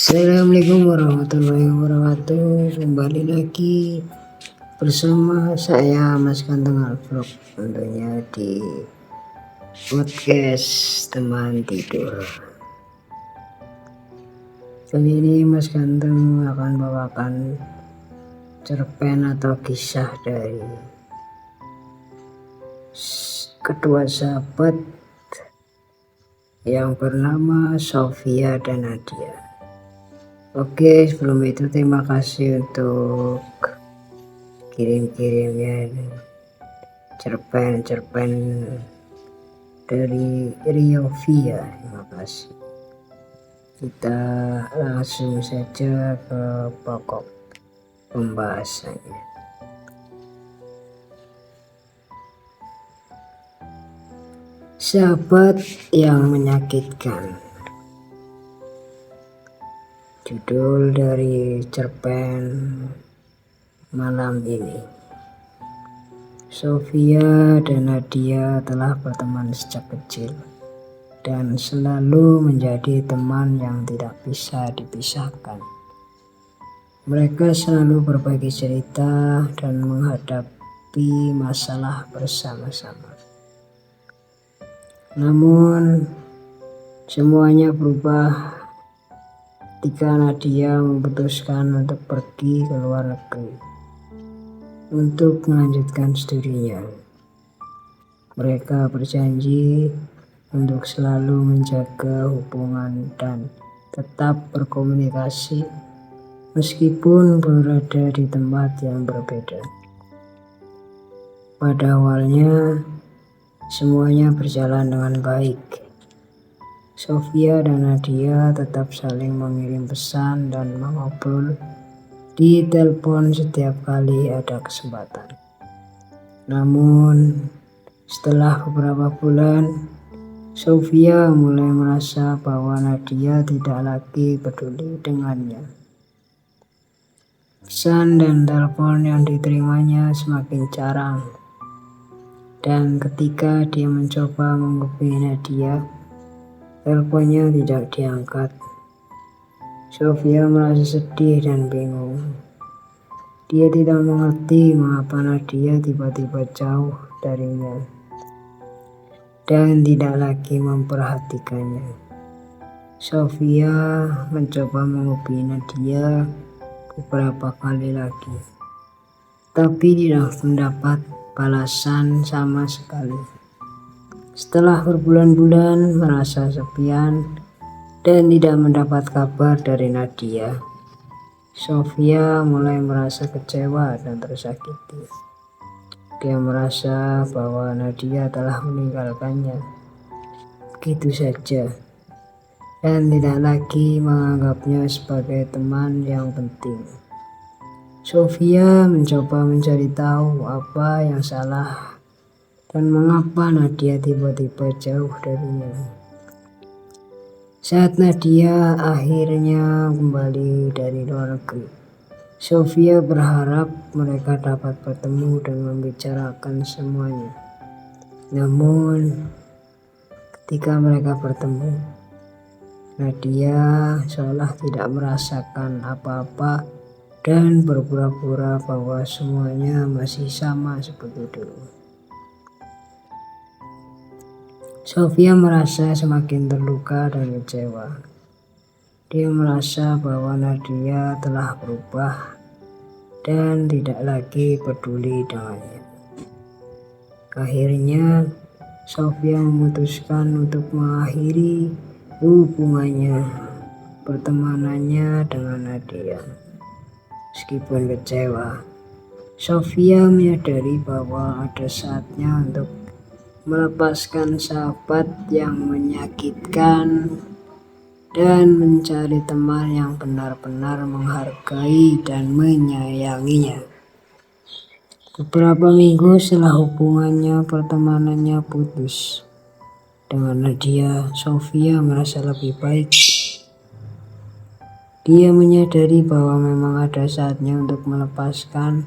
Assalamualaikum warahmatullahi wabarakatuh. Kembali lagi bersama saya Mas Ganteng Vlog, tentunya di podcast teman tidur. Kali ini Mas Ganteng akan bawakan cerpen atau kisah dari kedua sahabat yang bernama Sofia dan Nadia. Oke, sebelum itu terima kasih untuk kirim-kirimnya cerpen dari Riovia. Terima kasih. Kita langsung saja ke pokok pembahasannya. Sahabat yang menyakitkan. Judul dari cerpen malam ini. Sofia dan Nadia telah berteman sejak kecil dan selalu menjadi teman yang tidak bisa dipisahkan. Mereka selalu berbagi cerita dan menghadapi masalah bersama-sama. Namun semuanya berubah ketika Nadia memutuskan untuk pergi ke luar negeri untuk melanjutkan studinya. Mereka berjanji untuk selalu menjaga hubungan dan tetap berkomunikasi meskipun berada di tempat yang berbeda. Pada awalnya semuanya berjalan dengan baik. Sofia dan Nadia tetap saling mengirim pesan dan mengobrol di telepon setiap kali ada kesempatan. Namun, setelah beberapa bulan, Sofia mulai merasa bahwa Nadia tidak lagi peduli dengannya. Pesan dan telepon yang diterimanya semakin jarang. Dan ketika dia mencoba menghubungi Nadia, teleponnya tidak diangkat. Sofia merasa sedih dan bingung. Dia tidak mengerti mengapa Nadia tiba-tiba jauh darinya dan tidak lagi memperhatikannya. Sofia mencoba menghubungi Nadia beberapa kali lagi, tapi tidak mendapat balasan sama sekali. Setelah berbulan-bulan merasa sepian dan tidak mendapat kabar dari Nadia, Sofia mulai merasa kecewa dan tersakiti. Dia merasa bahwa Nadia telah meninggalkannya begitu saja dan tidak lagi menganggapnya sebagai teman yang penting. Sofia mencoba mencari tahu apa yang salah dan mengapa Nadia tiba-tiba jauh darinya. Saat Nadia akhirnya kembali dari luar negeri, Sofia berharap mereka dapat bertemu dan membicarakan semuanya. Namun, ketika mereka bertemu, Nadia seolah tidak merasakan apa-apa dan berpura-pura bahwa semuanya masih sama seperti dulu. Sofia merasa semakin terluka dan kecewa. Dia merasa bahwa Nadia telah berubah dan tidak lagi peduli dengannya. Akhirnya, Sofia memutuskan untuk mengakhiri hubungannya, pertemanannya dengan Nadia. Meskipun kecewa, Sofia menyadari bahwa ada saatnya untuk melepaskan sahabat yang menyakitkan dan mencari teman yang benar-benar menghargai dan menyayanginya. Beberapa minggu setelah hubungannya pertemanannya putus dengan Nadia, Sofia merasa lebih baik. Dia menyadari bahwa memang ada saatnya untuk melepaskan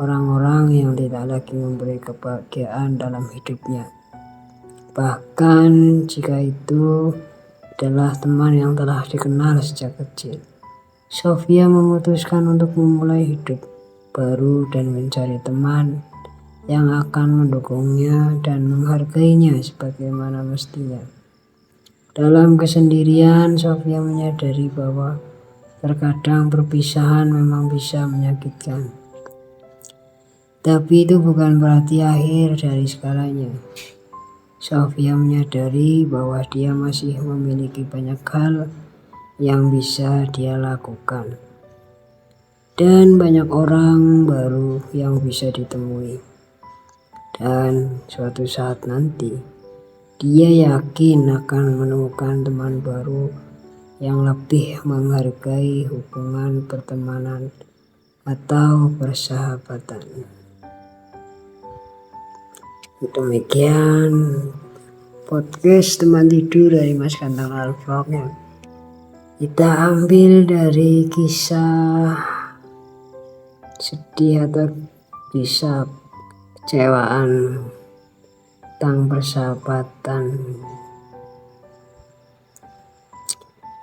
orang-orang yang tidak lagi memberi kebahagiaan dalam hidupnya. Bahkan jika itu adalah teman yang telah dikenal sejak kecil. Sofia memutuskan untuk memulai hidup baru dan mencari teman yang akan mendukungnya dan menghargainya sebagaimana mestinya. Dalam kesendirian, Sofia menyadari bahwa terkadang perpisahan memang bisa menyakitkan. Tapi itu bukan berarti akhir dari segalanya. Sofia menyadari bahwa dia masih memiliki banyak hal yang bisa dia lakukan. Dan banyak orang baru yang bisa ditemui. Dan suatu saat nanti, dia yakin akan menemukan teman baru yang lebih menghargai hubungan pertemanan atau persahabatan. Demikian podcast teman tidur dari Mas Ganteng Alvlog yang kita ambil dari kisah sedih atau kisah kecewaan tentang persahabatan.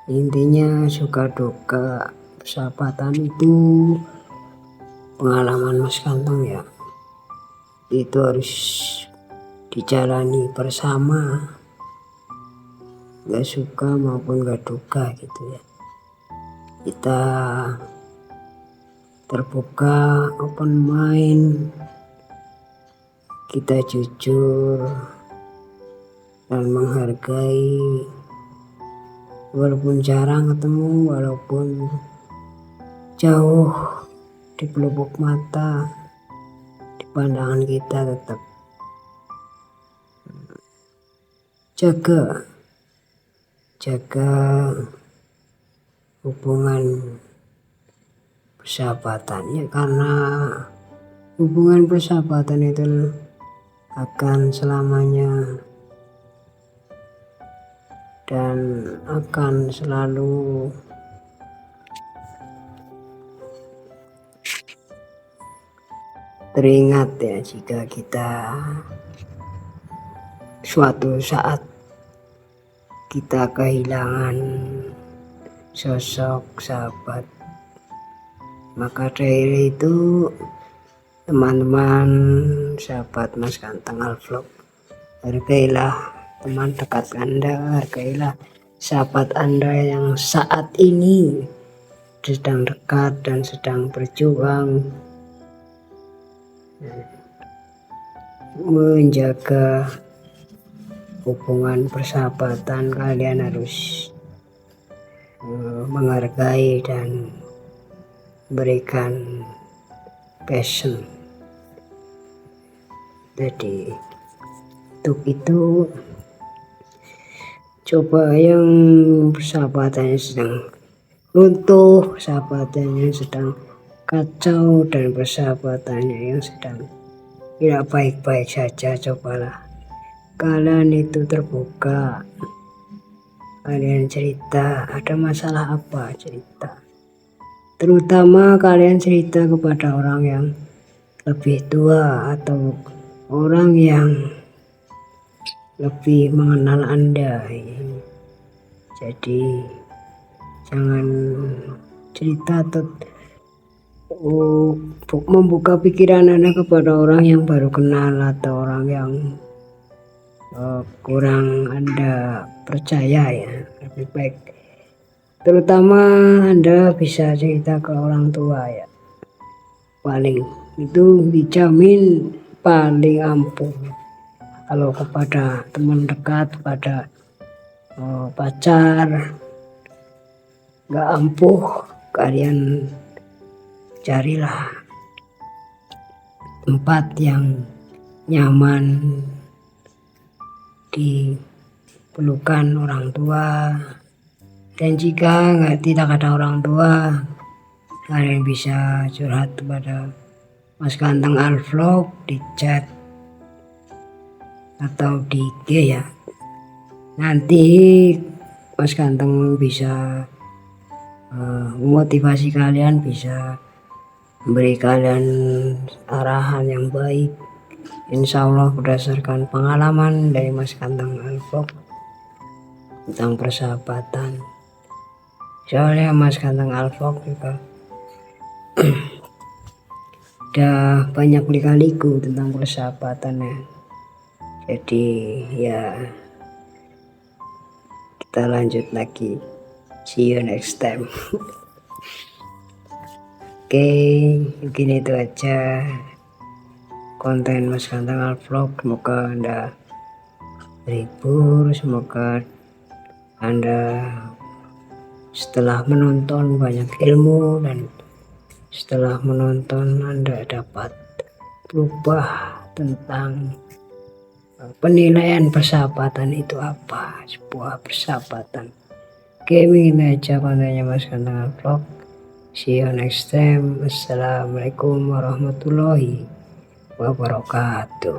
Intinya suka duka persahabatan itu pengalaman Mas Ganteng ya, itu harus dijalani bersama, gak suka maupun gak duka gitu ya. Kita terbuka, open mind, kita jujur dan menghargai walaupun jarang ketemu, walaupun jauh di pelupuk mata, di pandangan kita tetap jaga hubungan persahabatan ya, karena hubungan persahabatan itu akan selamanya dan akan selalu teringat ya jika kita suatu saat kita kehilangan sosok sahabat. Maka dari itu teman-teman sahabat Mas Ganteng Alvlog, hargailah teman dekat Anda, hargailah sahabat Anda yang saat ini sedang dekat dan sedang berjuang menjaga hubungan persahabatan. Kalian harus menghargai dan berikan passion. Jadi untuk itu coba yang persahabatannya sedang runtuh, persahabatannya sedang kacau, dan persahabatannya yang sedang tidak baik-baik saja, cobalah kalian itu terbuka, kalian cerita ada masalah apa, cerita. Terutama kalian cerita kepada orang yang lebih tua atau orang yang lebih mengenal Anda. Jadi jangan cerita atau membuka pikiran Anda kepada orang yang baru kenal atau orang yang kurang Anda percaya ya. Lebih baik terutama Anda bisa cerita ke orang tua ya, paling itu dijamin paling ampuh. Kalau kepada teman dekat, pada pacar gak ampuh, kalian carilah tempat yang nyaman di pelukan orang tua. Dan jika tidak ada orang tua, kalian bisa curhat kepada Mas Ganteng Alvlog di chat atau di IG ya. Nanti Mas Ganteng bisa memotivasi kalian, bisa memberi kalian arahan yang baik, insya Allah berdasarkan pengalaman dari Mas Ganteng Alvlog tentang persahabatan. Soalnya Mas Ganteng Alvlog juga udah banyak lika-liku tentang persahabatannya. Jadi ya kita lanjut lagi. See you next time. Oke, mungkin itu aja konten Mas Ganteng Alvlog. Semoga Anda terhibur, semoga Anda setelah menonton banyak ilmu, dan setelah menonton Anda dapat berubah tentang penilaian persahabatan itu apa, sebuah persahabatan. Oke, begini aja kontennya Mas Ganteng Alvlog. See you next time. Assalamualaikum warahmatullahi wabarakatuh.